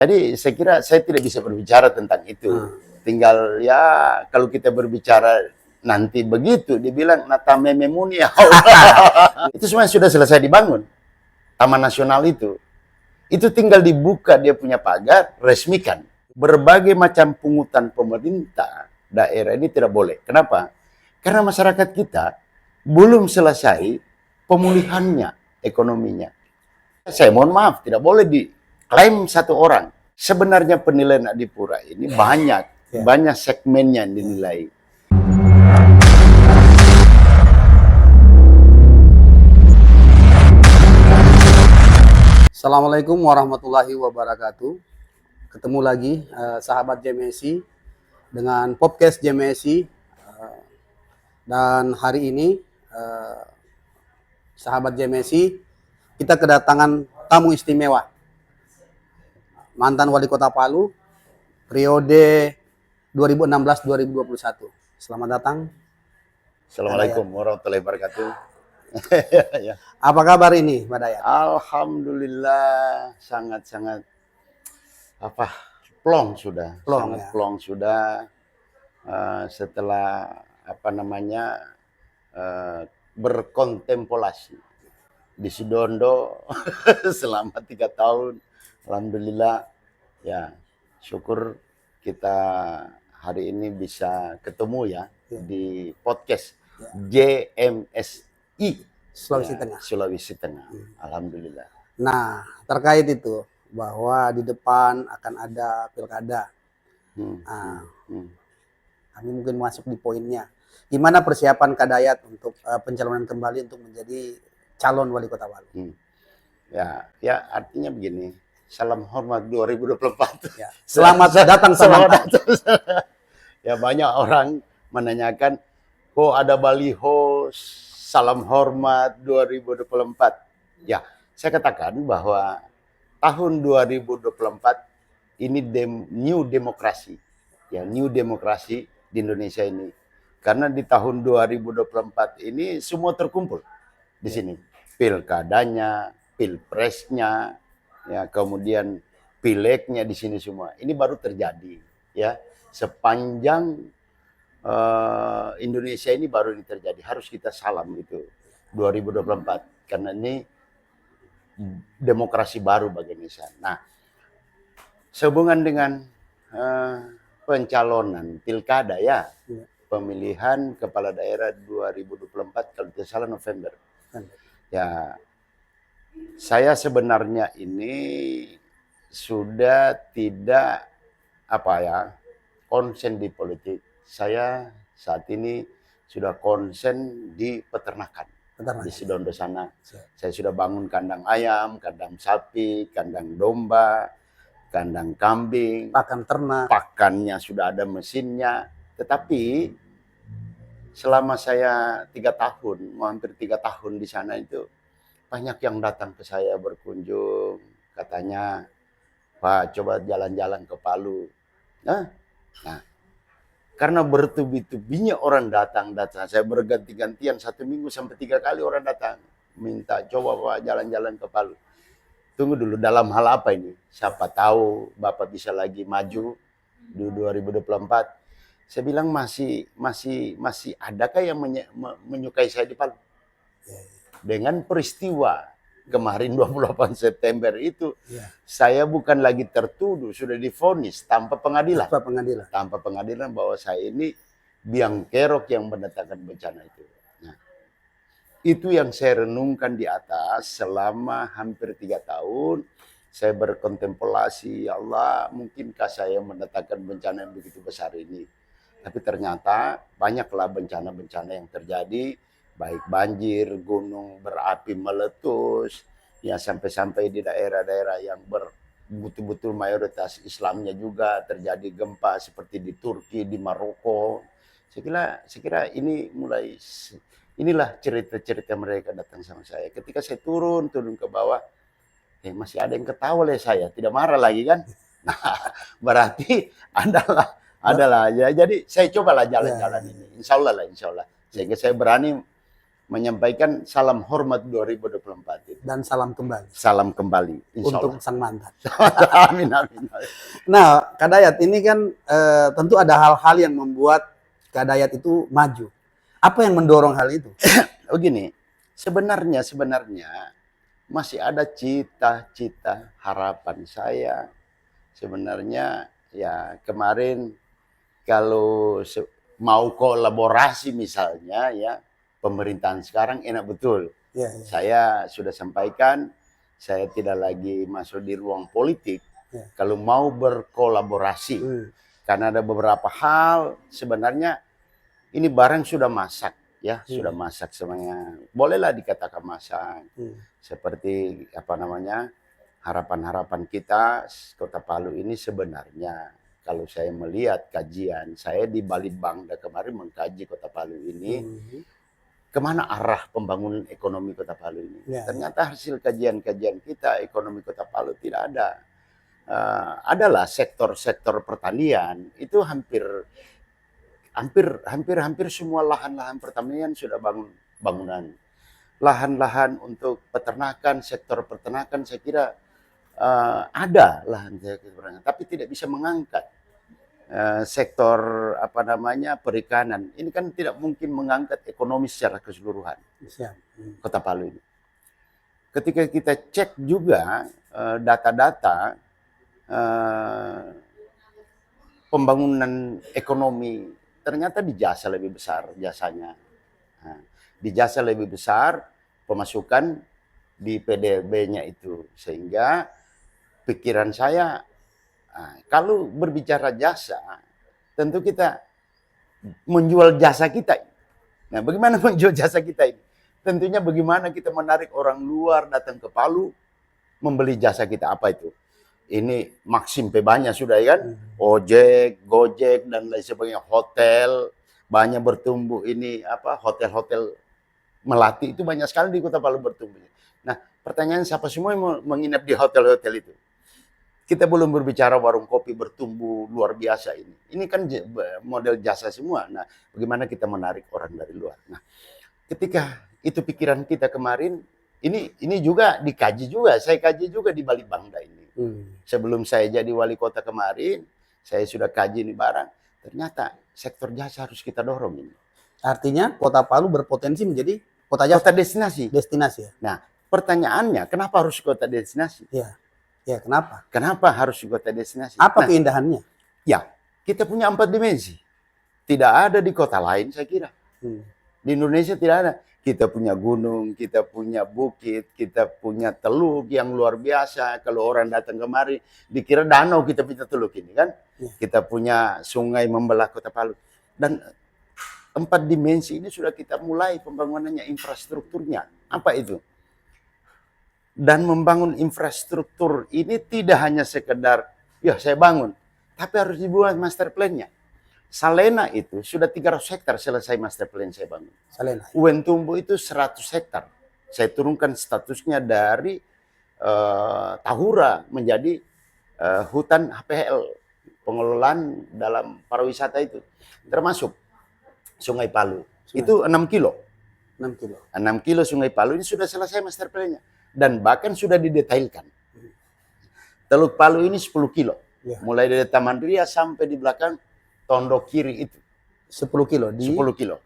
Jadi saya kira saya tidak bisa berbicara tentang itu. Tinggal ya kalau kita berbicara nanti begitu dibilang nata mememuni ya Allah. Itu semua sudah selesai dibangun. Taman Nasional itu tinggal dibuka dia punya pagar, resmikan. Berbagai macam pungutan pemerintah daerah ini tidak boleh. Kenapa? Karena masyarakat kita belum selesai pemulihannya, ekonominya. Saya mohon maaf, tidak boleh diklaim satu orang. Sebenarnya penilaian Adipura ini banyak segmennya yang dinilai. Assalamualaikum warahmatullahi wabarakatuh. Ketemu lagi sahabat JMSI dengan podcast JMSI. Dan hari ini sahabat JMSI kita kedatangan tamu istimewa. Mantan Wali Kota Palu periode 2016-2021. Selamat datang. Assalamualaikum warahmatullahi wabarakatuh. Ya. Apa kabar ini, Mbak Dayat? Alhamdulillah sangat-sangat plong sudah. Plong sudah setelah berkontemplasi di Sidondo selama 3 tahun. Alhamdulillah ya, syukur kita hari ini bisa ketemu ya di podcast JMSI Sulawesi Tengah. Alhamdulillah. Nah, terkait itu bahwa di depan akan ada pilkada. Kami mungkin masuk di poinnya. Gimana persiapan Kak Dayat untuk pencalonan kembali untuk menjadi calon wali kota Palu? Ya artinya begini. Salam hormat 2024. Ya. Selamat datang. Ya, banyak orang menanyakan, kok ada baliho salam hormat 2024. Ya, saya katakan bahwa tahun 2024 ini new demokrasi. Ya, new demokrasi di Indonesia ini. Karena di tahun 2024 ini semua terkumpul di sini. Pilkadanya, pilpresnya, ya, kemudian pileknya di sini semua. Ini baru terjadi, ya. Sepanjang Indonesia ini baru ini terjadi. Harus kita salam itu 2024 karena ini demokrasi baru bagi Indonesia. Nah, sehubungan dengan pencalonan pilkada ya, pemilihan kepala daerah 2024 kalau tidak salah November. Ya, saya sebenarnya ini sudah tidak konsen di politik. Saya saat ini sudah konsen di peternakan. Di Sidondo sana. Saya sudah bangun kandang ayam, kandang sapi, kandang domba, kandang kambing, pakan ternak. Pakannya sudah ada mesinnya. Tetapi selama saya 3 tahun, hampir 3 tahun di sana itu, banyak yang datang ke saya berkunjung, katanya, Pak, coba jalan-jalan ke Palu. Nah, karena bertubi-tubinya orang datang. Saya berganti-gantian 1 minggu sampai 3 kali orang datang. Minta coba Pak jalan-jalan ke Palu. Tunggu dulu, dalam hal apa ini? Siapa tahu Bapak bisa lagi maju di 2024. Saya bilang masih adakah yang menyukai saya di Palu? Dengan peristiwa kemarin 28 September itu, saya bukan lagi tertuduh, sudah divonis tanpa pengadilan. Tanpa pengadilan bahwa saya ini biang kerok yang mendatangkan bencana itu. Nah, itu yang saya renungkan di atas selama hampir 3 tahun. Saya berkontemplasi, ya Allah, mungkinkah saya mendatangkan bencana yang begitu besar ini? Tapi ternyata banyaklah bencana-bencana yang terjadi, baik banjir, gunung berapi meletus, ya sampai-sampai di daerah-daerah yang betul-betul mayoritas Islamnya juga terjadi gempa seperti di Turki, di Maroko. Saya kira inilah cerita-cerita mereka datang sama saya. Ketika saya turun ke bawah, masih ada yang ketawa oleh saya, tidak marah lagi kan? Nah, berarti adalah ya. Jadi saya cobalah jalan-jalan ini, insya Allah. Sehingga saya berani menyampaikan salam hormat 2024 itu. Dan salam kembali Salam kembali, insya untuk Allah. sang mantan. Amin, amin. Nah, Kak Dayat ini kan tentu ada hal-hal yang membuat Kak Dayat itu maju. Apa yang mendorong hal itu? Begini, sebenarnya masih ada cita-cita harapan saya. Sebenarnya ya kemarin kalau mau kolaborasi misalnya ya, pemerintahan sekarang enak betul. Ya, ya. Saya sudah sampaikan, saya tidak lagi masuk di ruang politik. Ya. Kalau mau berkolaborasi, karena ada beberapa hal sebenarnya ini barang sudah masak ya, sudah masak semuanya. Bolehlah dikatakan masak. Seperti apa namanya, harapan-harapan kita Kota Palu ini sebenarnya kalau saya melihat kajian saya di Balitbangda kemarin mengkaji Kota Palu ini, kemana arah pembangunan ekonomi Kota Palu ini. Ya, ternyata hasil kajian-kajian kita, ekonomi Kota Palu tidak ada. Adalah sektor-sektor pertanian itu hampir semua lahan-lahan pertanian sudah bangunan. Lahan-lahan untuk peternakan, sektor peternakan saya kira ada lahan pertanian, tapi tidak bisa mengangkat sektor apa namanya perikanan. Ini kan tidak mungkin mengangkat ekonomi secara keseluruhan Kota Palu ini. Ketika kita cek juga data-data pembangunan ekonomi, ternyata di jasa lebih besar jasanya. Di jasa lebih besar pemasukan di PDB-nya itu. Sehingga pikiran saya, kalau berbicara jasa, tentu kita menjual jasa kita. Nah, bagaimana menjual jasa kita ini? Tentunya bagaimana kita menarik orang luar datang ke Palu, membeli jasa kita. Apa itu? Ini Maxim banyak sudah ya kan? Ojek, Gojek, dan lain sebagainya. Hotel, banyak bertumbuh ini, apa hotel-hotel melati itu banyak sekali di Kota Palu bertumbuh. Nah, pertanyaan siapa semua yang menginap di hotel-hotel itu? Kita belum berbicara warung kopi bertumbuh luar biasa ini. Ini kan model jasa semua. Nah, bagaimana kita menarik orang dari luar? Nah, ketika itu pikiran kita kemarin, ini juga dikaji juga. Saya kaji juga di Balitbangda ini. Sebelum saya jadi wali kota kemarin, saya sudah kaji ini barang. Ternyata sektor jasa harus kita dorong ini. Artinya Kota Palu berpotensi menjadi kota jasa. Kota destinasi. Destinasi ya. Nah, pertanyaannya, kenapa harus kota destinasi? Ya, ya kenapa? Kenapa harus kota destinasi? Apa keindahannya? Ya, kita punya 4 dimensi. Tidak ada di kota lain saya kira. Di Indonesia tidak ada. Kita punya gunung, kita punya bukit, kita punya teluk yang luar biasa. Kalau orang datang kemari, dikira danau kita punya teluk ini kan. Ya. Kita punya sungai membelah Kota Palu. Dan 4 dimensi ini sudah kita mulai pembangunannya, infrastrukturnya. Apa itu? Dan membangun infrastruktur ini tidak hanya sekedar, ya saya bangun. Tapi harus dibuat master plan-nya. Salena itu sudah 300 hektar selesai master plan saya bangun. Salena. Uwentumbu itu 100 hektar. Saya turunkan statusnya dari Tahura menjadi hutan HPL. Pengelolaan dalam pariwisata itu. Termasuk Sungai Palu. Itu 6 kilo. 6 kilo. 6 kilo Sungai Palu ini sudah selesai master plan-nya. Dan bahkan sudah didetailkan. Teluk Palu ini 10 kilo. Ya. Mulai dari Taman Ria sampai di belakang Tondok kiri itu 10 kilo di 10 kilo.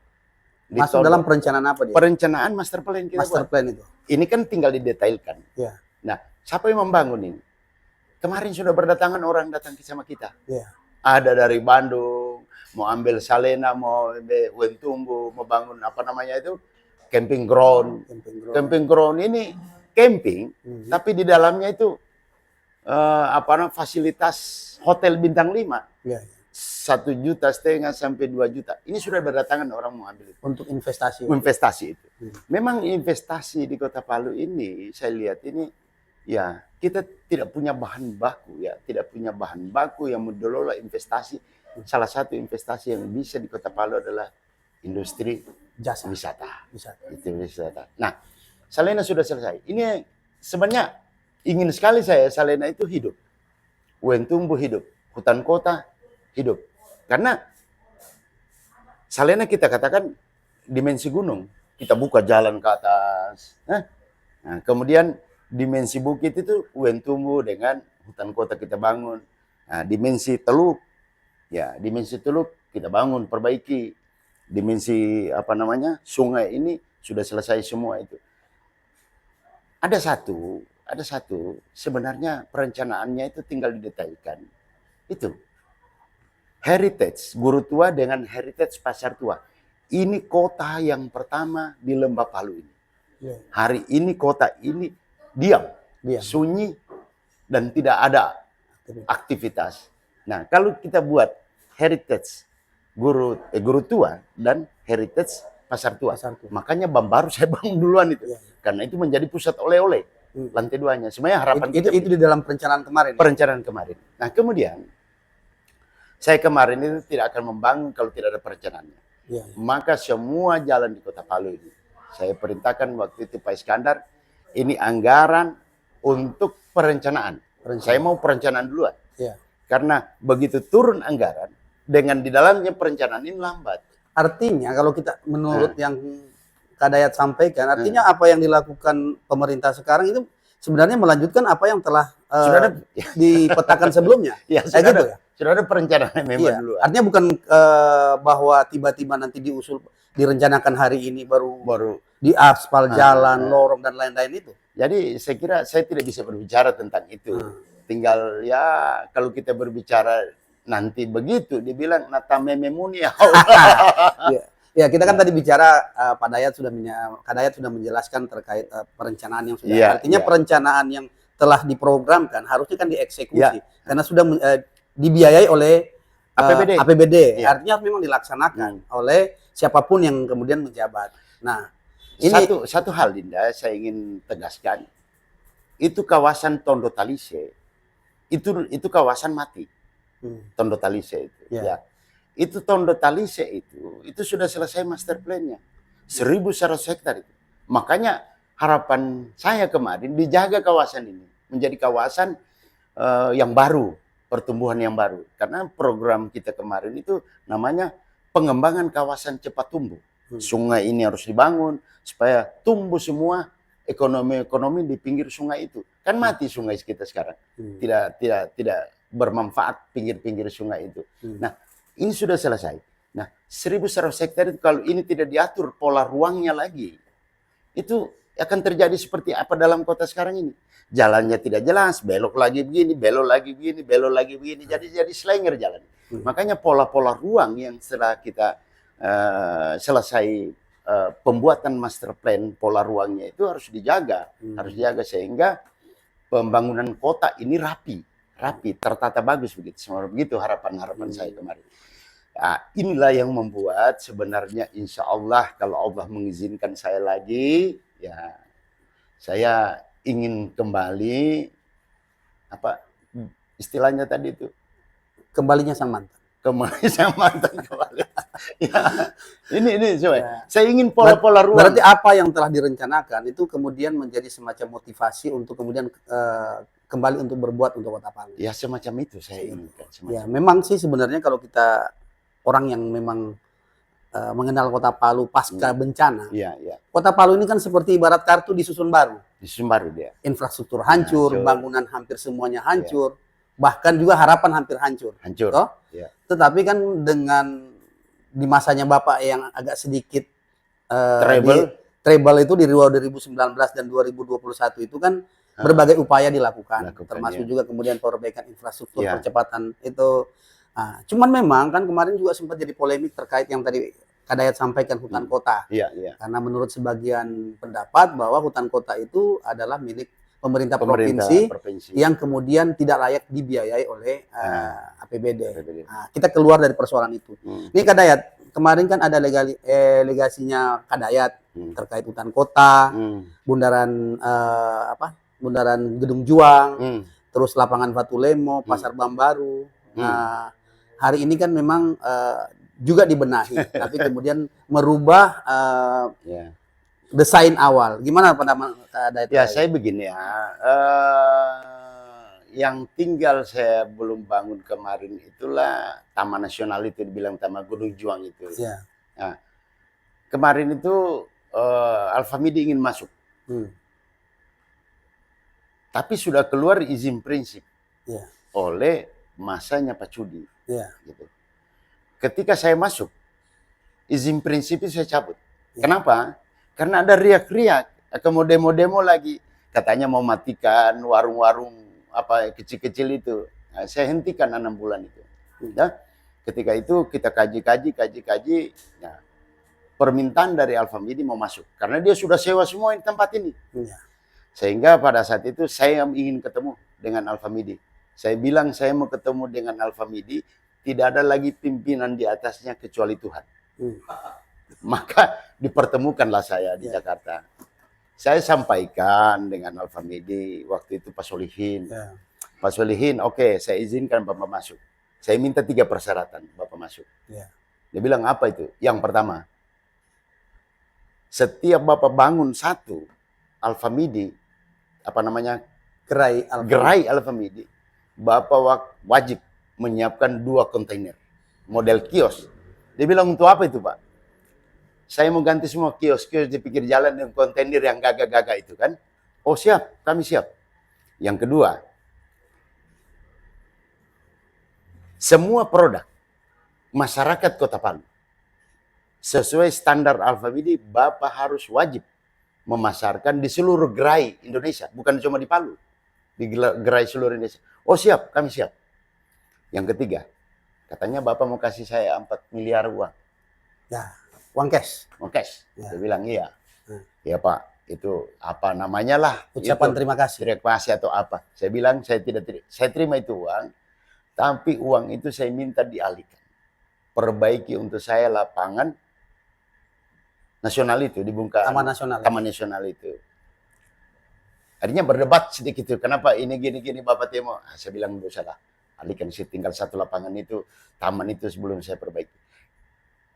Masuk dalam perencanaan apa dia? Perencanaan master plan kita master buat. Plan itu. Ini kan tinggal didetailkan. Ya. Nah, siapa yang membangun ini? Kemarin sudah berdatangan orang datang sama kita. Ya. Ada dari Bandung, mau ambil Salena, mau Uwentumbu, mau bangun apa namanya itu? Camping ground. Camping ground ini camping, tapi di dalamnya itu fasilitas hotel bintang 5. Ya. 1,5 juta sampai 2 juta. Ini sudah berdatangan orang mau ambil itu. Untuk investasi. Investasi itu. Memang investasi di Kota Palu ini, saya lihat ini, ya kita tidak punya bahan baku ya. Tidak punya bahan baku yang mengelola investasi. Salah satu investasi yang bisa di Kota Palu adalah industri jasa. Wisata. Itu wisata. Nah, Salena sudah selesai. Ini sebenarnya ingin sekali saya Salena itu hidup. Uwentumbu hidup. Hutan kota hidup. Karena Salena kita katakan dimensi gunung. kita buka jalan ke atas. Nah, kemudian dimensi bukit itu uwen tumbuh dengan hutan kota kita bangun. Nah, dimensi teluk, ya dimensi teluk kita bangun, perbaiki. Dimensi apa namanya sungai ini sudah selesai semua itu. Ada satu sebenarnya perencanaannya itu tinggal didetailkan. Itu heritage Guru Tua dengan heritage Pasar Tua. Ini kota yang pertama di Lembah Palu ini. Hari ini kota ini diam, sunyi dan tidak ada aktivitas. Nah, kalau kita buat heritage Guru Tua dan heritage Pasar Tua. Makanya Bambaru saya bangun duluan itu. Karena itu menjadi pusat oleh-oleh. Lantai 2-nya. Sebenarnya harapan itu di dalam perencanaan kemarin. Perencanaan kemarin. Nah, kemudian saya kemarin itu tidak akan membangun kalau tidak ada perencanaannya. Maka semua jalan di Kota Palu ini saya perintahkan waktu itu Pak Iskandar, ini anggaran untuk perencanaan. Saya mau perencanaan duluan. Karena begitu turun anggaran, dengan di dalamnya perencanaan ini lambat. Artinya kalau kita menurut yang Kak Dayat sampaikan, artinya apa yang dilakukan pemerintah sekarang itu sebenarnya melanjutkan apa yang telah dipetakan sebelumnya. Sudah gitu ada, sudah ada perencanaan memang dulu. Artinya bukan bahwa tiba-tiba nanti direncanakan hari ini baru diaspal jalan, lorong dan lain-lain itu. Jadi saya kira saya tidak bisa berbicara tentang itu. Tinggal ya kalau kita berbicara nanti begitu dibilang nata mememuni ya. Ya, kita kan tadi bicara Kak Dayat sudah menjelaskan terkait perencanaan yang sudah. Artinya perencanaan yang telah diprogramkan harusnya kan dieksekusi karena sudah dibiayai oleh APBD. Artinya memang dilaksanakan oleh siapapun yang kemudian menjabat. Nah, ini satu hal Dinda saya ingin tegaskan. Itu kawasan Tondo Talise. Itu kawasan mati. Tondo Talise itu. Itu Tondo Talise itu sudah selesai master plan-nya. 1.100 hektar itu. Makanya harapan saya kemarin dijaga kawasan ini menjadi kawasan yang baru, pertumbuhan yang baru. Karena program kita kemarin itu namanya pengembangan kawasan cepat tumbuh. Sungai ini harus dibangun supaya tumbuh semua ekonomi di pinggir sungai itu. Kan mati sungai kita sekarang. Tidak bermanfaat pinggir-pinggir sungai itu. Nah, ini sudah selesai. Nah, 1.100 hektar itu kalau ini tidak diatur pola ruangnya lagi, itu akan terjadi seperti apa dalam kota sekarang ini. Jalannya tidak jelas, belok lagi begini, belok lagi begini, belok lagi begini. Jadi selenger jalan. Makanya pola-pola ruang yang setelah kita selesai pembuatan master plan pola ruangnya itu harus dijaga. Harus dijaga sehingga pembangunan kota ini rapi, tertata bagus begitu. Semua begitu harapan saya kemarin. Nah, inilah yang membuat sebenarnya insya Allah kalau Allah mengizinkan saya lagi, ya saya ingin kembali apa istilahnya tadi itu kembalinya sang mantan. Kembali sang mantan kembali. Ya, ini coba. Saya ingin pola-pola ruang. Berarti apa yang telah direncanakan itu kemudian menjadi semacam motivasi untuk kemudian kembali untuk berbuat untuk Kota Palu. Ya semacam itu saya inginkan. Ya memang sih sebenarnya kalau kita orang yang memang mengenal Kota Palu pasca bencana. Kota Palu ini kan seperti ibarat kartu disusun baru. Disusun baru dia. Infrastruktur hancur, bangunan hampir semuanya hancur, bahkan juga harapan hampir hancur. Toh? Tetapi kan dengan di masanya Bapak yang agak sedikit treble itu di 2019 dan 2021 itu kan berbagai upaya dilakukan. Termasuk juga kemudian perbaikan infrastruktur, percepatan itu. Nah, cuman memang kan kemarin juga sempat jadi polemik terkait yang tadi Kak Dayat sampaikan hutan kota. Karena menurut sebagian pendapat bahwa hutan kota itu adalah milik pemerintah provinsi yang kemudian tidak layak dibiayai oleh APBD. Nah, kita keluar dari persoalan itu. Ini Kak Dayat, kemarin kan ada legasinya Kak Dayat terkait hutan kota, bundaran Gedung Juang, terus lapangan Batu Lemo, Pasar Bambaru. Nah, hari ini kan memang juga dibenahi, tapi kemudian merubah desain awal. Gimana pendapat Dayat? Ya saya begini ya, yang tinggal saya belum bangun kemarin itulah Taman Nasional itu dibilang Taman Gunung Juang itu. Nah, kemarin itu Alfamidi ingin masuk. Hmm. Tapi sudah keluar izin prinsip Ya. oleh masanya Pak Cudi. Ya. Gitu. Ketika saya masuk, izin prinsip itu saya cabut. Ya. Kenapa? Karena ada riak-riak, mau demo-demo lagi. Katanya mau matikan warung-warung apa kecil-kecil itu. Nah, saya hentikan 6 bulan itu. Ya. Ketika itu kita kaji. Ya. Permintaan dari Alfamidi mau masuk. Karena dia sudah sewa semua di tempat ini. Ya. Sehingga pada saat itu saya ingin ketemu dengan Alfamidi. Saya bilang saya mau ketemu dengan Alfamidi, tidak ada lagi pimpinan di atasnya kecuali Tuhan. Maka dipertemukanlah saya di Jakarta. Saya sampaikan dengan Alfamidi, waktu itu Pak Solihin. Pak Solihin, oke, saya izinkan Bapak masuk. Saya minta 3 persyaratan Bapak masuk. Dia bilang apa itu? Yang pertama, setiap Bapak bangun satu Alfamidi, apa namanya, gerai Alfamidi, Bapak wajib menyiapkan 2 kontainer model kios. Dia bilang untuk apa itu Pak? Saya mau ganti semua kios-kios di pinggir jalan dengan kontainer yang gagah-gagah itu kan. Oh siap, kami siap. Yang kedua, semua produk masyarakat Kota Palu sesuai standar Alfamidi, Bapak harus wajib memasarkan di seluruh gerai Indonesia, bukan cuma di Palu, di gerai seluruh Indonesia. Oh siap, kami siap. Yang ketiga, katanya Bapak mau kasih saya 4 miliar uang. Ya, uang cash. Uang cash. Ya. Saya bilang iya. Iya Pak, itu apa namanya lah. Ucapan itu, terima kasih. Terima kasih atau apa. Saya bilang saya terima itu uang, tapi uang itu saya minta dialihkan. Perbaiki untuk saya lapangan nasional itu di Bungka. Taman Nasional itu. Akhirnya berdebat sedikit itu. Kenapa ini gini Bapak Timo? Saya bilang enggak salah. Alihkan sih tinggal 1 lapangan itu, taman itu sebelum saya perbaiki.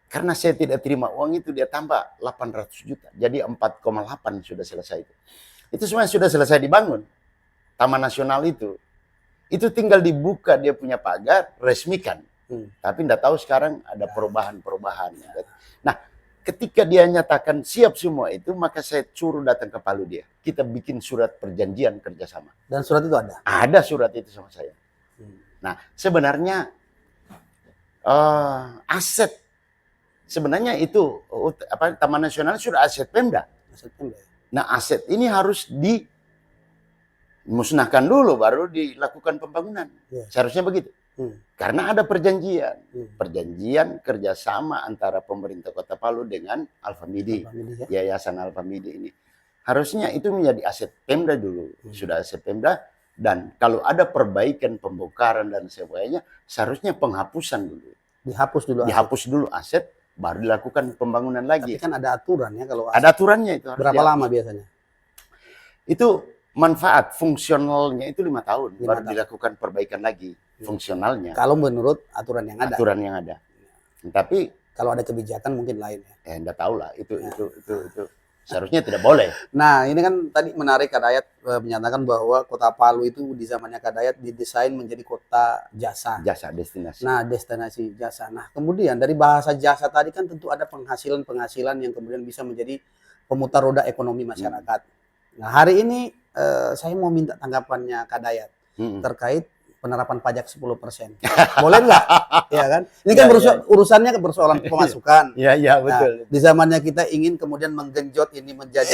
Karena saya tidak terima uang itu, dia tambah 800 juta. Jadi 4,8 sudah selesai itu. Itu semua sudah selesai dibangun. Taman Nasional itu. Itu tinggal dibuka dia punya pagar, resmikan. Tapi enggak tahu sekarang ada perubahan-perubahan. Nah, ketika dia nyatakan siap semua itu, maka saya suruh datang ke Palu dia. Kita bikin surat perjanjian kerjasama. Dan surat itu ada? Ada surat itu sama saya. Nah, sebenarnya aset, sebenarnya itu Taman Nasional sudah aset Pemda. Nah, aset ini harus dimusnahkan dulu, baru dilakukan pembangunan. Seharusnya begitu. Karena ada perjanjian kerjasama antara pemerintah Kota Palu dengan Alfamidi, Yayasan Alfamidi ini. Harusnya itu menjadi aset Pemda dulu, sudah aset Pemda. Dan kalau ada perbaikan, pembongkaran dan sebagainya, seharusnya penghapusan dulu. Dihapus dulu aset, baru dilakukan pembangunan lagi. Tapi kan ada aturan ya kalau aset. Ada aturannya itu. Berapa lama biasanya? Itu manfaat fungsionalnya itu 5 tahun, baru dilakukan perbaikan lagi fungsionalnya. Kalau menurut aturan yang ada. Aturan yang ada. Tapi kalau ada kebijakan mungkin lain ya. Enggak tahu lah, itu seharusnya tidak boleh. Nah, ini kan tadi menarik Kak Dayat menyatakan bahwa Kota Palu itu di zamannya Kak Dayat didesain menjadi kota jasa. Jasa, destinasi. Nah, destinasi jasa. Nah, kemudian dari bahasa jasa tadi kan tentu ada penghasilan-penghasilan yang kemudian bisa menjadi pemutar roda ekonomi masyarakat. Nah, hari ini saya mau minta tanggapannya Kak Dayat terkait penerapan pajak 10%. Boleh nggak? Ya kan? Ini kan urusannya persoalan pemasukan. Iya, betul. Nah, di zamannya kita ingin kemudian menggenjot ini menjadi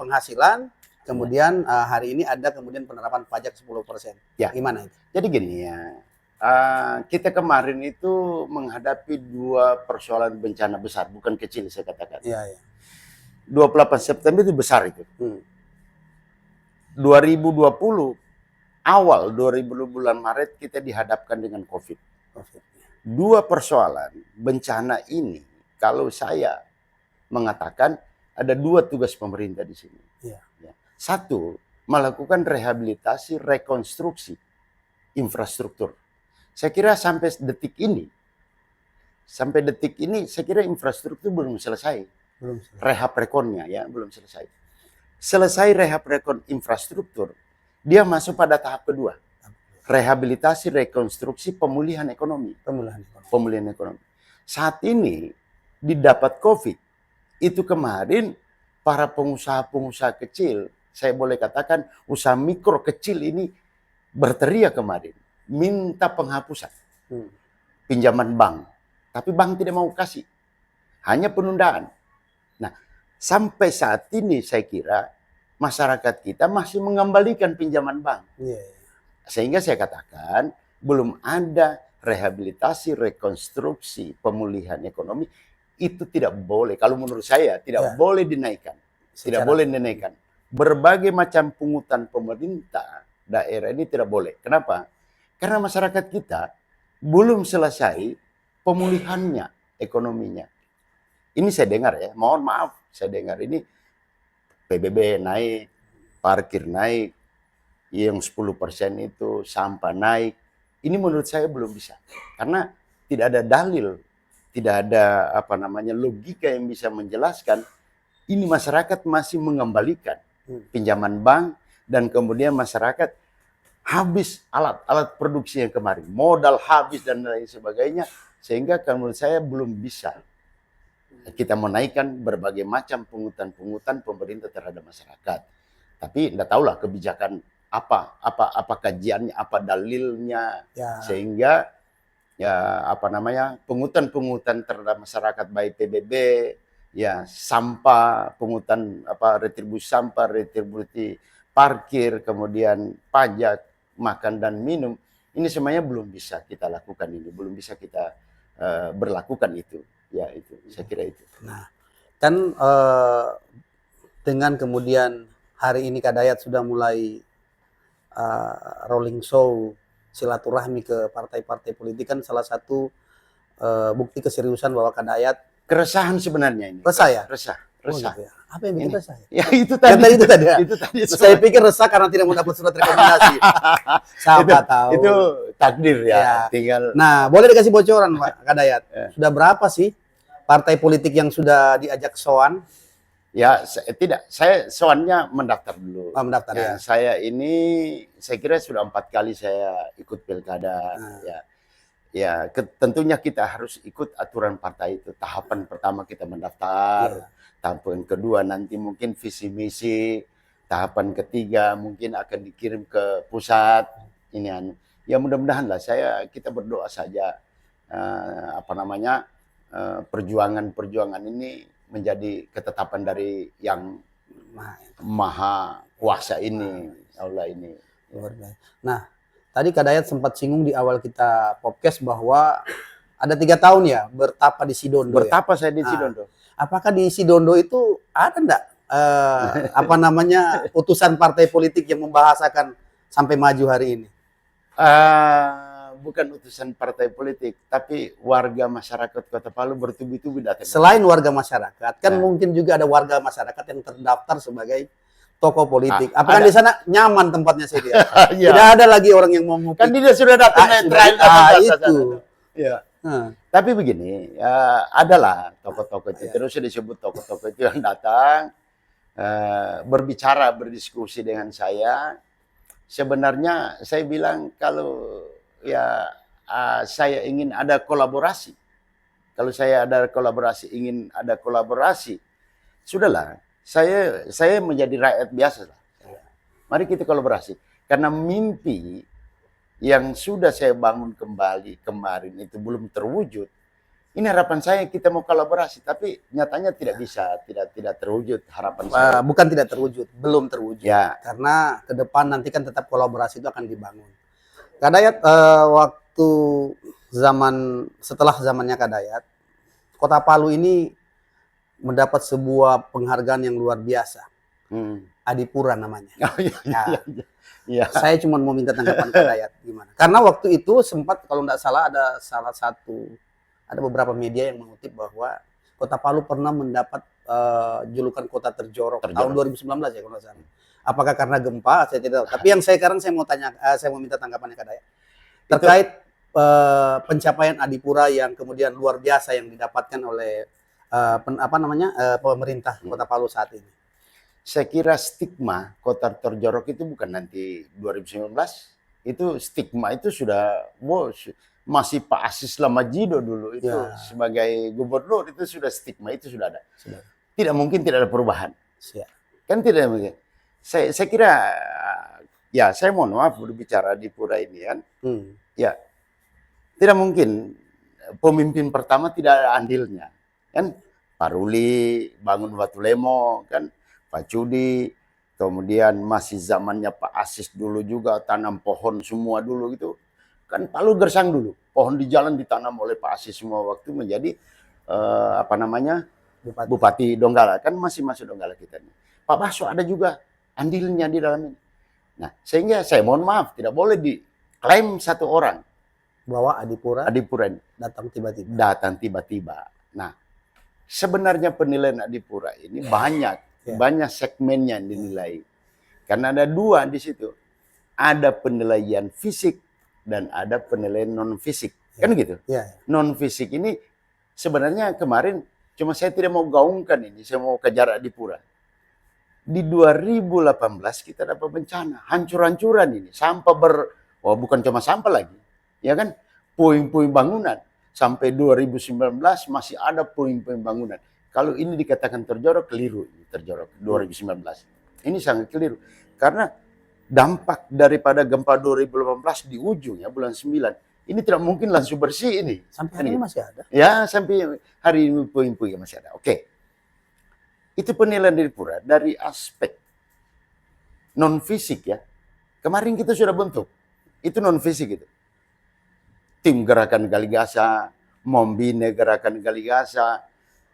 penghasilan, kemudian hari ini ada kemudian penerapan pajak 10%. Ya. Gimana itu? Jadi gini ya, kita kemarin itu menghadapi 2 persoalan bencana besar, bukan kecil saya katakan. Iya. 28 September itu besar itu. 2020 awal 2020 bulan Maret kita dihadapkan dengan COVID. 2 persoalan bencana ini, kalau saya mengatakan ada 2 tugas pemerintah di sini. Ya. 1, melakukan rehabilitasi, rekonstruksi infrastruktur. Saya kira sampai detik ini, saya kira infrastruktur belum selesai. Rehab rekonnya ya belum selesai. Selesai rehab rekon infrastruktur, dia masuk pada tahap kedua. Rehabilitasi, rekonstruksi, pemulihan ekonomi. Pemulihan ekonomi. Saat ini didapat COVID, itu kemarin para pengusaha-pengusaha kecil, saya boleh katakan usaha mikro kecil ini berteriak kemarin, minta penghapusan pinjaman bank. Tapi bank tidak mau kasih, hanya penundaan. Nah, sampai saat ini saya kira masyarakat kita masih mengembalikan pinjaman bank. Sehingga saya katakan belum ada rehabilitasi, rekonstruksi, pemulihan ekonomi. Itu tidak boleh, kalau menurut saya tidak boleh dinaikkan. Tidak boleh dinaikkan. Berbagai macam pungutan pemerintah daerah ini tidak boleh. Kenapa? Karena masyarakat kita belum selesai pemulihannya, ekonominya. Ini saya dengar ya, mohon maaf, saya dengar ini PBB naik, parkir naik, yang 10% itu sampah naik. Ini menurut saya belum bisa. Karena tidak ada dalil, tidak ada logika yang bisa menjelaskan ini masyarakat masih mengembalikan pinjaman bank dan kemudian masyarakat habis alat produksi yang kemarin, modal habis dan lain sebagainya, sehingga menurut saya belum bisa kita menaikkan berbagai macam pungutan-pungutan pemerintah terhadap masyarakat. Tapi tidak tahulah kebijakan apa kajiannya, apa dalilnya, sehingga pungutan-pungutan terhadap masyarakat baik PBB, sampah, pungutan retribusi sampah, retribusi parkir, kemudian pajak makan dan minum, ini semuanya belum bisa kita lakukan ini, belum bisa kita berlakukan itu. Ya itu, saya kira itu. Nah, kan dengan kemudian hari ini Kak Dayat sudah mulai rolling show silaturahmi ke partai-partai politik, kan salah satu bukti keseriusan bahwa Kak Dayat keresahan sebenarnya ini. Resah ya? Resah. Oh, gitu ya. Apa yang bikin resah? Ya itu tadi. Itu tadi. Itu tadi. Saya pikir resah karena tidak mendapat surat rekomendasi. Siapa tahu. Itu takdir ya. Tinggal. Nah, boleh dikasih bocoran Pak Kak Dayat? Sudah berapa sih partai politik yang sudah diajak soan? Ya, tidak. Saya soannya mendaftar dulu. Oh, mendaftar ya. Saya kira sudah 4 kali saya ikut pilkada. Ya, tentunya kita harus ikut aturan partai itu. Tahapan pertama kita mendaftar, tahapan kedua nanti mungkin visi misi, tahapan ketiga mungkin akan dikirim ke pusat. Ya mudah-mudahan lah kita berdoa saja perjuangan ini menjadi ketetapan dari yang maha kuasa ini, Allah ini. Nah, tadi Kak Dayat sempat singgung di awal kita podcast bahwa ada 3 tahun ya bertapa di Sidondo. Bertapa saya di Sidondo. Apakah di Sidondo itu ada enggak putusan partai politik yang membahasakan sampai maju hari ini? Bukan utusan partai politik, tapi warga masyarakat Kota Palu bertubi-tubi datang. Selain warga masyarakat, kan mungkin juga ada warga masyarakat yang terdaftar sebagai tokoh politik. Apakah di sana nyaman tempatnya saya lihat? Tidak ada lagi orang yang mau kan dia sudah datang itu. Tapi begini, adalah tokoh-tokoh itu, terus disebut tokoh-tokoh itu yang datang berbicara, berdiskusi dengan saya. Sebenarnya saya bilang kalau saya ingin ada kolaborasi. Kalau saya ingin ada kolaborasi, sudahlah. Saya menjadi rakyat biasa lah. Mari kita kolaborasi. Karena mimpi yang sudah saya bangun kembali kemarin itu belum terwujud. Ini harapan saya kita mau kolaborasi, tapi nyatanya tidak bisa, tidak terwujud harapan saya. Bukan tidak terwujud, belum terwujud. Ya. Karena ke depan nanti kan tetap kolaborasi itu akan dibangun. Kak Dayat, waktu setelah zamannya Kak Dayat, Kota Palu ini mendapat sebuah penghargaan yang luar biasa. Adipura namanya. Saya cuma mau minta tanggapan Kak Dayat gimana. Karena waktu itu sempat kalau tidak salah ada beberapa media yang mengutip bahwa Kota Palu pernah mendapat julukan kota terjorok tahun 2019 ya kalau tidak salah. Apakah karena gempa? Saya tidak tahu. Tapi yang saya mau minta tanggapannya Kak Dayat terkait pencapaian Adipura yang kemudian luar biasa yang didapatkan oleh pemerintah Kota Palu saat ini. Saya kira stigma kota terjorok itu bukan nanti 2019, itu stigma itu sudah masih Pak Asis Lamajido dulu itu sebagai gubernur itu sudah stigma itu sudah ada. Tidak mungkin tidak ada perubahan. Siap. Kan tidak mungkin. Saya kira ya saya mohon maaf berbicara di Pura ini kan. Ya tidak mungkin pemimpin pertama tidak ada andilnya kan. Pak Ruli bangun Batu Lemo kan, Pak Cudi, kemudian masih zamannya Pak Asis dulu juga tanam pohon semua dulu gitu kan. Palu Gersang dulu pohon di jalan ditanam oleh Pak Asis semua waktu menjadi apa namanya Bupati Donggala kan, masih masuk Donggala kita nih. Pak Baso ada juga andilnya di dalam ini. Nah sehingga saya mohon maaf tidak boleh diklaim satu orang bahwa Adipura ini datang tiba-tiba. Nah sebenarnya penilaian Adipura ini banyak segmennya yang dinilai. Karena ada dua di situ. Ada penilaian fisik dan ada penilaian non fisik. Kan gitu. Non fisik ini sebenarnya kemarin cuma saya tidak mau gaungkan ini, saya mau kejar Adipura. Di 2018 kita dapat bencana, hancur-hancuran ini, sampah bukan cuma sampah lagi, ya kan, puing-puing bangunan. Sampai 2019 masih ada puing-puing bangunan. Kalau ini dikatakan terjorok, keliru. Terjorok 2019. Ini sangat keliru. Karena dampak daripada gempa 2018 di ujung ya, bulan 9. Ini tidak mungkin langsung bersih ini. Sampai hari ini masih ada? Ya, sampai hari ini puing-puing masih ada. Oke. Itu penilaian Adipura dari aspek non-fisik ya. Kemarin kita sudah bentuk. Itu non-fisik itu. Tim Gerakan Galigasa, Mombine Gerakan Galigasa,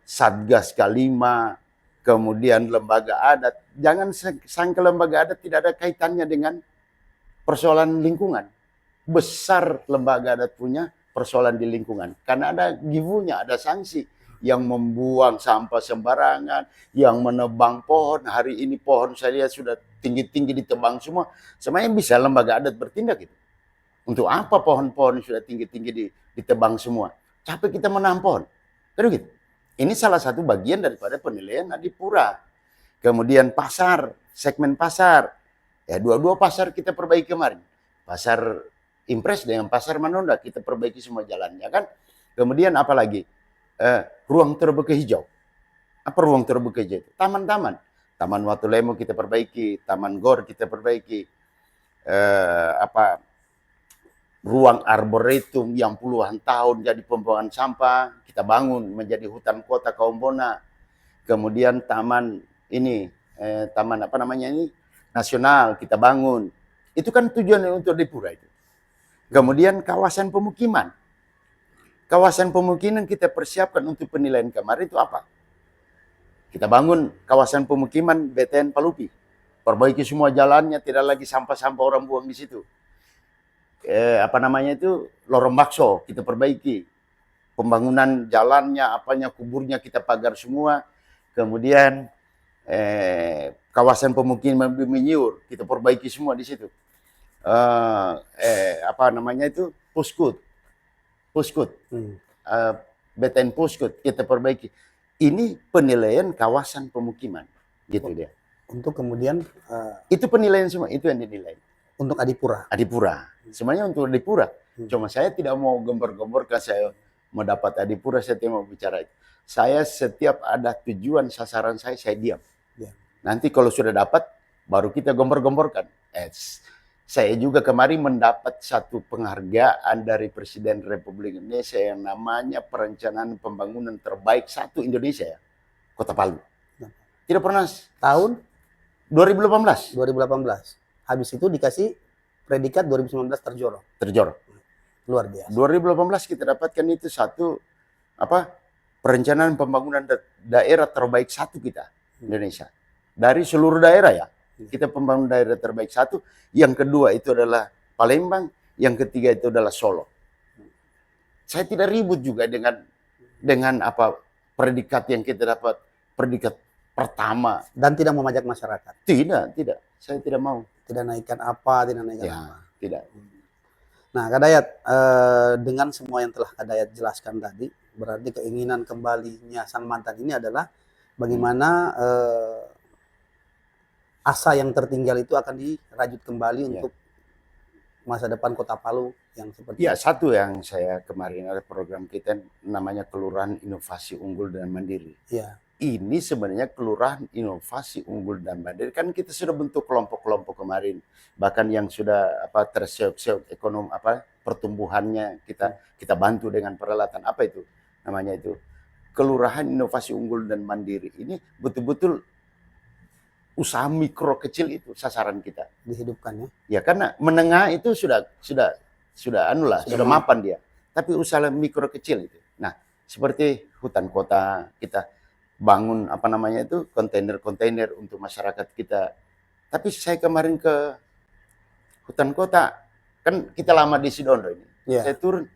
Satgas K5, kemudian lembaga adat. Jangan sangka lembaga adat tidak ada kaitannya dengan persoalan lingkungan. Besar lembaga adat punya persoalan di lingkungan. Karena ada givunya, ada sanksi. Yang membuang sampah sembarangan, yang menebang pohon. Hari ini pohon saya lihat sudah tinggi-tinggi ditebang semua. Semuanya bisa lembaga adat bertindak gitu. Untuk apa pohon-pohon sudah tinggi-tinggi ditebang semua? Capek kita menanam pohon. Terus gitu. Ini salah satu bagian daripada penilaian Adipura. Kemudian pasar, segmen pasar. Ya dua-dua pasar kita perbaiki kemarin. Pasar Impres dengan pasar Manonda kita perbaiki semua jalannya kan. Kemudian apa lagi? Ruang terbuka hijau. Apa ruang terbuka hijau? Taman-taman. Taman Watu Lemo kita perbaiki, Taman Gor kita perbaiki. Ruang arboretum yang puluhan tahun jadi pembuangan sampah, kita bangun menjadi hutan kota Kaumbona. Kemudian taman ini, taman apa namanya ini, nasional kita bangun. Itu kan tujuannya untuk Adipura itu. Kemudian kawasan pemukiman. Kawasan pemukiman kita persiapkan untuk penilaian kemarin itu apa? Kita bangun kawasan pemukiman BTN Palupi. Perbaiki semua jalannya, tidak lagi sampah-sampah orang buang di situ. Lorong bakso kita perbaiki. Pembangunan jalannya, kuburnya kita pagar semua. Kemudian kawasan pemukiman Biminyur kita perbaiki semua di situ. Puskut. BTN Puskut kita perbaiki. Ini penilaian kawasan pemukiman, gitu dia. Untuk kemudian itu penilaian semua, itu yang dinilai. Untuk Adipura. Semuanya untuk Adipura. Cuma saya tidak mau gembor-gemborkan saya mendapat Adipura, saya tidak mau bicara itu. Saya setiap ada tujuan sasaran saya diam. Nanti kalau sudah dapat, baru kita gembor-gemborkan. Saya juga kemarin mendapat satu penghargaan dari Presiden Republik Indonesia yang namanya Perencanaan Pembangunan Terbaik 1 Indonesia ya. Kota Palu. Tidak pernah. Tahun? 2018. Habis itu dikasih predikat 2019 terjorok. Luar biasa. 2018 kita dapatkan itu satu Perencanaan Pembangunan Daerah Terbaik 1 kita Indonesia. Dari seluruh daerah ya. Kita pembangunan daerah terbaik 1, yang kedua itu adalah Palembang, yang ketiga itu adalah Solo. Saya tidak ribut juga dengan predikat yang kita dapat, predikat pertama. Dan tidak memajak masyarakat? Tidak. Saya tidak mau. Tidak naikkan apa. Tidak. Nah, Kak Dayat, dengan semua yang telah Kak Dayat jelaskan tadi, berarti keinginan kembalinya Sang Mantan ini adalah bagaimana asa yang tertinggal itu akan dirajut kembali untuk masa depan Kota Palu yang seperti itu. Satu yang saya kemarin ada program kita namanya Kelurahan Inovasi Unggul dan Mandiri. ini sebenarnya Kelurahan Inovasi Unggul dan Mandiri. Kan kita sudah bentuk kelompok-kelompok kemarin, bahkan yang sudah terseok-seok ekonomi pertumbuhannya kita bantu dengan peralatan apa itu namanya itu Kelurahan Inovasi Unggul dan Mandiri. Ini betul-betul usaha mikro kecil itu sasaran kita dihidupkan ya. Ya karena menengah itu sudah sudah mapan dia. Tapi usaha mikro kecil itu. Nah, seperti hutan kota kita bangun kontainer-kontainer untuk masyarakat kita. Tapi saya kemarin ke hutan kota, kan kita lama di Sidondo ini. Yeah. Saya turun,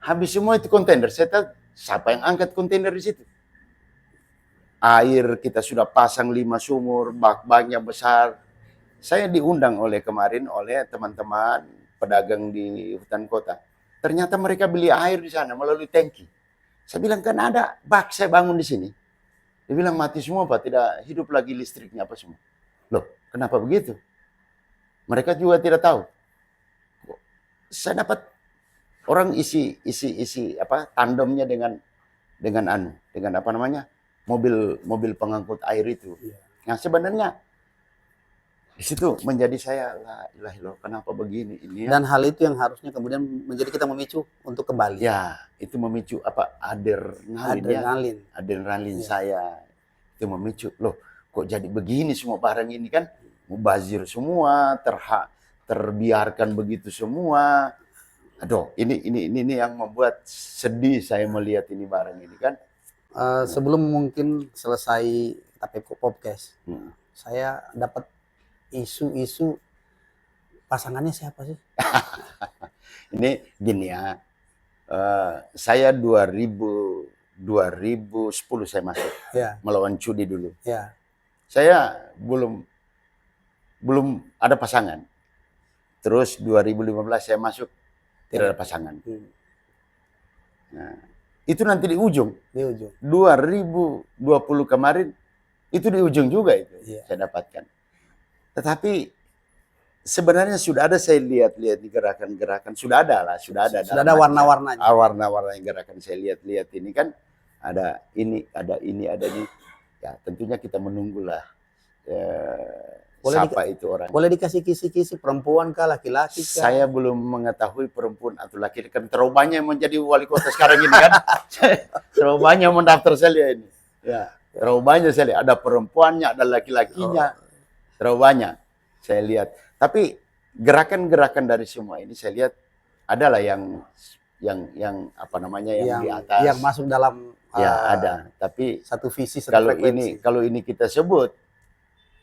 habis semua itu kontainer. Saya tahu siapa yang angkat kontainer di situ. Air kita sudah pasang 5 sumur, bak-baknya besar. Saya diundang kemarin oleh teman-teman pedagang di hutan kota. Ternyata mereka beli air di sana melalui tangki. Saya bilang kan ada bak saya bangun di sini. Dia bilang mati semua Pak, tidak hidup lagi listriknya apa semua. Loh, kenapa begitu? Mereka juga tidak tahu. Saya dapat orang isi tandemnya dengan mobil pengangkut air itu. Nah sebenarnya di situ menjadi saya kenapa begini ini ya? Dan hal itu yang harusnya kemudian menjadi kita memicu untuk kembali. Ya, itu memicu adrenalin ya. Saya itu memicu. Loh, kok jadi begini semua barang ini kan mubazir semua, terbiarkan begitu semua. Aduh, ini yang membuat sedih saya melihat ini barang ini kan. Sebelum mungkin selesai TAPECO podcast, saya dapat isu pasangannya siapa sih? Ini gini ya, saya 2010 saya masuk melawan Cudi dulu. Ya. Saya belum ada pasangan. Terus 2015 saya masuk tidak ada pasangan. Nah, itu nanti di ujung. 2020 kemarin itu di ujung juga itu saya dapatkan. Tetapi sebenarnya sudah ada saya lihat-lihat di gerakan-gerakan sudah ada warna-warnanya. Warna-warna gerakan saya lihat-lihat ini kan ada ini. Ya tentunya kita menunggulah siapa itu orang. Boleh dikasih kisi-kisi perempuan kah laki-laki kah? Saya belum mengetahui perempuan atau laki-laki kan terlalu banyak menjadi wali kota sekarang ini kan. Terlalu banyak mendaftar saya ini. Ya, terlalu banyak saya lihat ada perempuannya, ada laki-lakinya. Terlalu banyak saya lihat. Tapi gerakan-gerakan dari semua ini saya lihat adalah yang di atas. Yang masuk dalam ada. Tapi satu visi, satu kalau ini kita sebut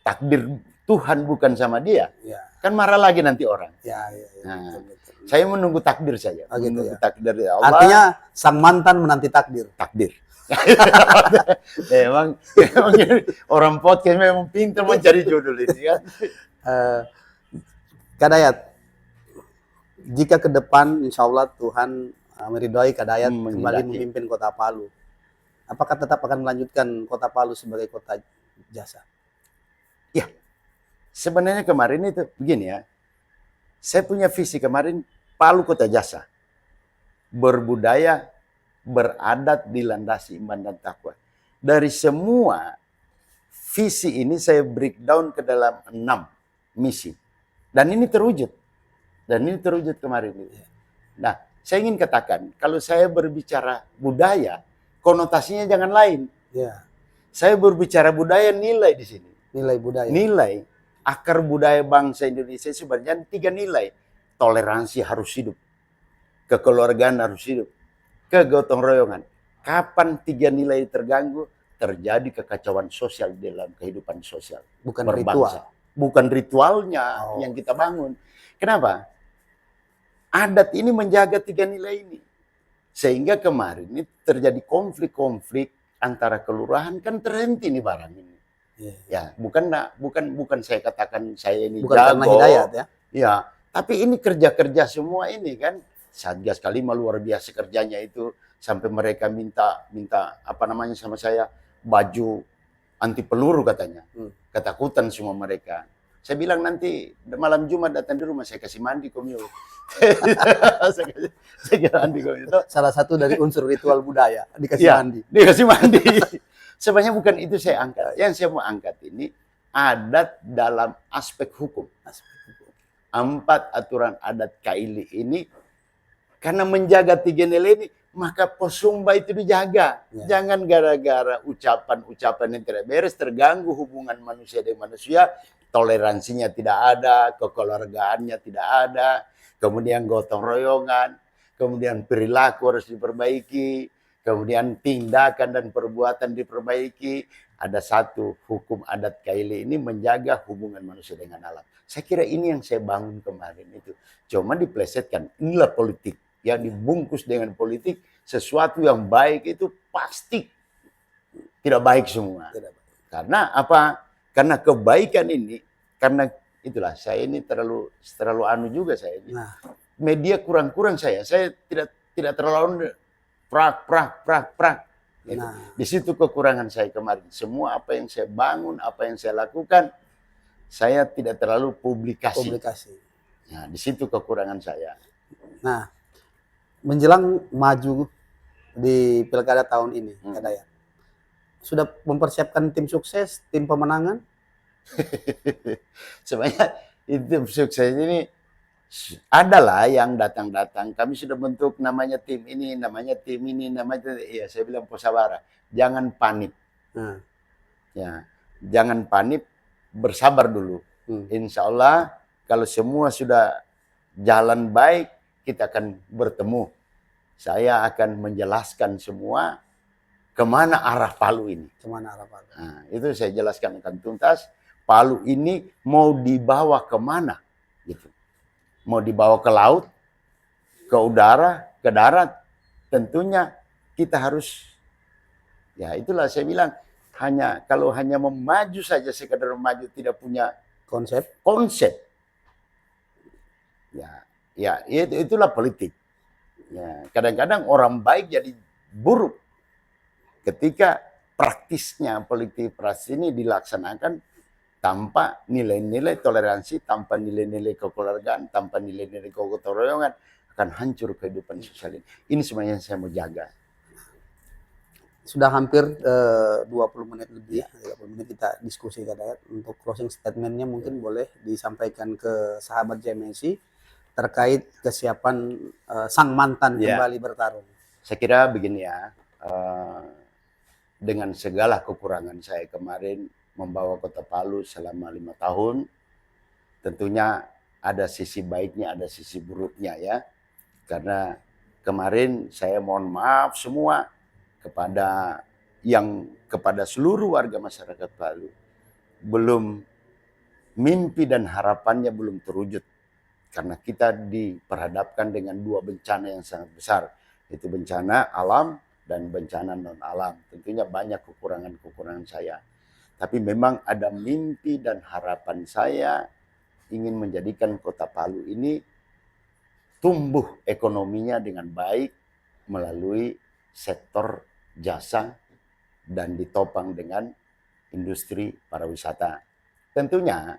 takdir Tuhan bukan sama dia. Kan marah lagi nanti orang. Nah, saya menunggu takdir saja. Menunggu takdir Allah. Artinya sang mantan menanti takdir. Takdir. Emang orang podcast memang pintar mencari judul ini kan. Kak Dayat, jika ke depan insya Allah Tuhan meridhoi Kak Dayat kembali memimpin Kota Palu, apakah tetap akan melanjutkan Kota Palu sebagai kota jasa? Ya, sebenarnya kemarin itu begini ya, saya punya visi kemarin Palu kota jasa, berbudaya, beradat, dilandasi iman dan takwa. Dari semua visi ini saya breakdown ke dalam 6 misi. Dan ini terwujud. Kemarin. Nah, saya ingin katakan, kalau saya berbicara budaya, konotasinya jangan lain. Saya berbicara budaya, nilai di sini. Nilai budaya. Nilai. Akar budaya bangsa Indonesia sebenarnya 3 nilai. Toleransi harus hidup. Kekeluargaan harus hidup. Kegotong royongan. Kapan 3 nilai terganggu, terjadi kekacauan sosial dalam kehidupan sosial. Bukan berbangsa. ritual. Bukan ritualnya yang kita bangun. Kenapa? Adat ini menjaga 3 nilai ini. Sehingga kemarin ini terjadi konflik-konflik antara kelurahan kan terhenti nih barang ini. Ya, bukan saya katakan saya ini bukan jago. Karena hidayat ya. Ya, tapi ini kerja-kerja semua ini kan. Satgas Kalima luar biasa kerjanya itu sampai mereka minta sama saya baju anti peluru katanya. Ketakutan semua mereka. Saya bilang nanti malam Jumat datang di rumah saya kasih mandi komio. saya mandi komio. Salah satu dari unsur ritual budaya dikasih mandi. Dikasih mandi. Sebenarnya bukan itu saya angkat. Yang saya mau angkat ini adat dalam aspek hukum. 4 aturan adat Kaili ini karena menjaga 3 nilai ini, maka posumba itu dijaga. Ya. Jangan gara-gara ucapan-ucapan yang tidak beres terganggu hubungan manusia dengan manusia, toleransinya tidak ada, kekeluargaannya tidak ada, kemudian gotong royongan, kemudian perilaku harus diperbaiki, kemudian tindakan dan perbuatan diperbaiki. Ada satu hukum adat Kaili ini menjaga hubungan manusia dengan alam. Saya kira ini yang saya bangun kemarin itu. Cuma diplesetkan, inilah politik. Yang dibungkus dengan politik, sesuatu yang baik itu pasti tidak baik semua. Karena apa? Karena kebaikan ini, karena itulah saya ini terlalu anu juga saya ini. Media kurang-kurang saya tidak terlalu prak. Di situ kekurangan saya kemarin. Semua apa yang saya bangun, apa yang saya lakukan, saya tidak terlalu publikasi. Nah, di situ kekurangan saya. Nah, menjelang maju di pilkada tahun ini, Kadayat, sudah mempersiapkan tim sukses, tim pemenangan? Sebenarnya tim sukses ini adalah yang datang-datang. Kami sudah bentuk namanya tim ini, namanya ya saya bilang posabara. Jangan panik. Ya, jangan panik, bersabar dulu. Insya Allah kalau semua sudah jalan baik, kita akan bertemu. Saya akan menjelaskan semua kemana arah Palu ini. Nah, itu saya jelaskan akan tuntas. Palu ini mau dibawa kemana? Gitu. Mau dibawa ke laut, ke udara, ke darat. Tentunya kita harus, ya itulah saya bilang, kalau hanya memaju saja, sekadar maju tidak punya konsep. Ya itulah politik. Ya, kadang-kadang orang baik jadi buruk ketika praktisnya politik praktis ini dilaksanakan tanpa nilai-nilai toleransi, tanpa nilai-nilai kekeluargaan, tanpa nilai-nilai kegotong royongan, akan hancur kehidupan sosial ini. Ini semuanya yang saya mau jaga. Sudah hampir 20 menit lebih, 30 menit kita diskusi, Kadayat. Untuk closing statement-nya mungkin boleh disampaikan ke sahabat JMSI terkait kesiapan sang mantan kembali bertarung. Saya kira begini ya, dengan segala kekurangan saya kemarin membawa Kota Palu selama 5 tahun, tentunya ada sisi baiknya, ada sisi buruknya ya. Karena kemarin saya mohon maaf semua kepada seluruh warga masyarakat Palu, belum mimpi dan harapannya belum terwujud. Karena kita diperhadapkan dengan 2 bencana yang sangat besar. Itu bencana alam dan bencana non-alam. Tentunya banyak kekurangan-kekurangan saya. Tapi memang ada mimpi dan harapan saya ingin menjadikan Kota Palu ini tumbuh ekonominya dengan baik melalui sektor jasa dan ditopang dengan industri pariwisata. Tentunya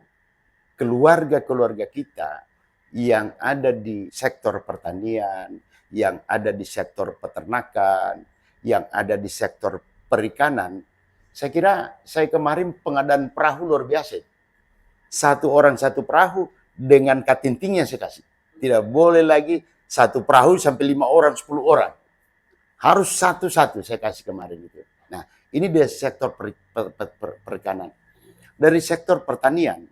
keluarga-keluarga kita yang ada di sektor pertanian, yang ada di sektor peternakan, yang ada di sektor perikanan, saya kira saya kemarin pengadaan perahu luar biasa. 1 orang 1 perahu dengan katintingnya saya kasih. Tidak boleh lagi 1 perahu sampai 5 orang, 10 orang. Harus satu-satu saya kasih kemarin itu. Nah, ini dari sektor perikanan. Dari sektor pertanian,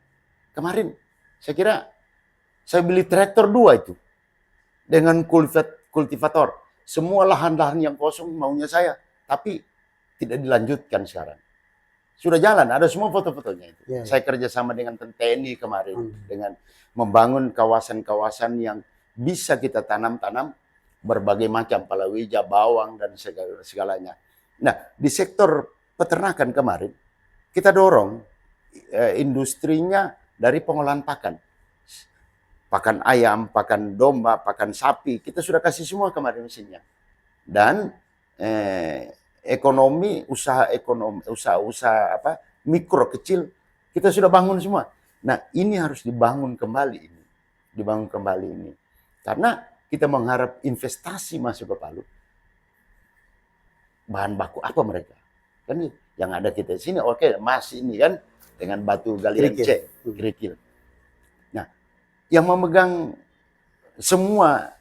kemarin saya kira saya beli traktor 2 itu. Dengan kultivator. Semua lahan-lahan yang kosong maunya saya. Tapi tidak dilanjutkan sekarang. Sudah jalan, ada semua foto-fotonya itu. Saya kerjasama dengan TNI kemarin. Dengan membangun kawasan-kawasan yang bisa kita tanam-tanam berbagai macam palawija, bawang, dan segalanya. Nah, di sektor peternakan kemarin, kita dorong industrinya dari pengolahan pakan. Pakan ayam, pakan domba, pakan sapi, kita sudah kasih semua kemarin mesinnya. Dan usaha mikro kecil kita sudah bangun semua. Nah, ini harus dibangun kembali ini. Karena kita mengharap investasi masuk ke Palu. Bahan baku apa mereka? Kan Yang ada kita di sini, oke, emas ini kan dengan batu galian C, kerikil. Nah, yang memegang semua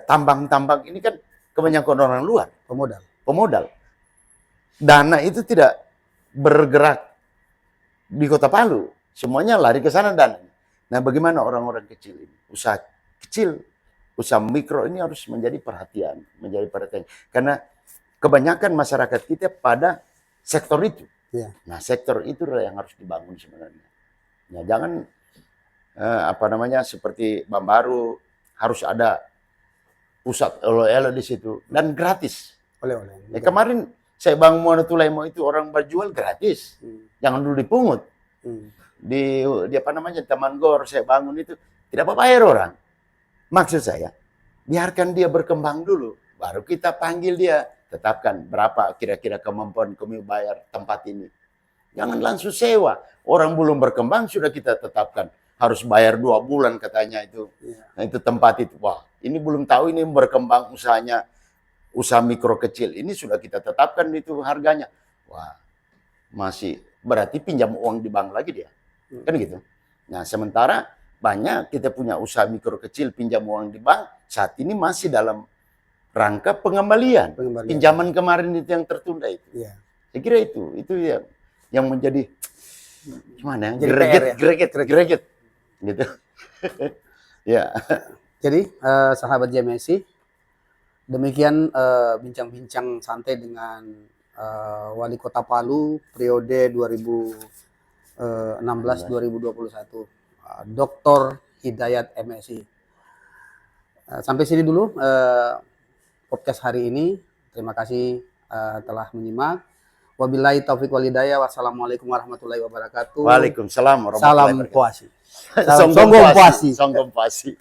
tambang-tambang ini kan kebanyakan orang luar, pemodal. Dana itu tidak bergerak di Kota Palu, semuanya lari ke sana dana. Nah, bagaimana orang-orang kecil ini, usaha kecil, usaha mikro ini harus menjadi perhatian, karena kebanyakan masyarakat kita pada sektor itu. Ya. Nah, sektor itu yang harus dibangun sebenarnya. Ya, jangan seperti Bambaru harus ada pusat oleh-oleh di situ dan gratis. Oleh-oleh. Kemarin saya bangun Monotulaimo itu orang berjual gratis. Jangan dulu dipungut. Di Taman Gor saya bangun itu tidak apa bayar orang. Maksud saya, biarkan dia berkembang dulu, baru kita panggil dia, tetapkan berapa kira-kira kemampuan kami bayar tempat ini. Jangan langsung sewa. Orang belum berkembang sudah kita tetapkan. Harus bayar 2 bulan katanya itu. Nah, itu tempat itu. Wah, ini belum tahu ini berkembang usahanya. Usaha mikro kecil. Ini sudah kita tetapkan itu harganya. Wah, masih berarti pinjam uang di bank lagi dia. Kan gitu. Nah, sementara banyak kita punya usaha mikro kecil pinjam uang di bank. Saat ini masih dalam rangka pengembalian. Pinjaman kemarin itu yang tertunda itu. Ya. Saya kira itu yang menjadi gimana ya? Greget gitu. Ya. Jadi sahabat JMSI, demikian bincang-bincang santai dengan Wali Kota Palu periode 2016-2021, Dr. Hidayat MSI. Sampai sini dulu podcast hari ini. Terima kasih telah menyimak. Wabillahi taufiq walhidayah. Wassalamualaikum warahmatullahi wabarakatuh. Waalaikumsalam warahmatullahi wabarakatuh. Salam puasi. Songgom puasi.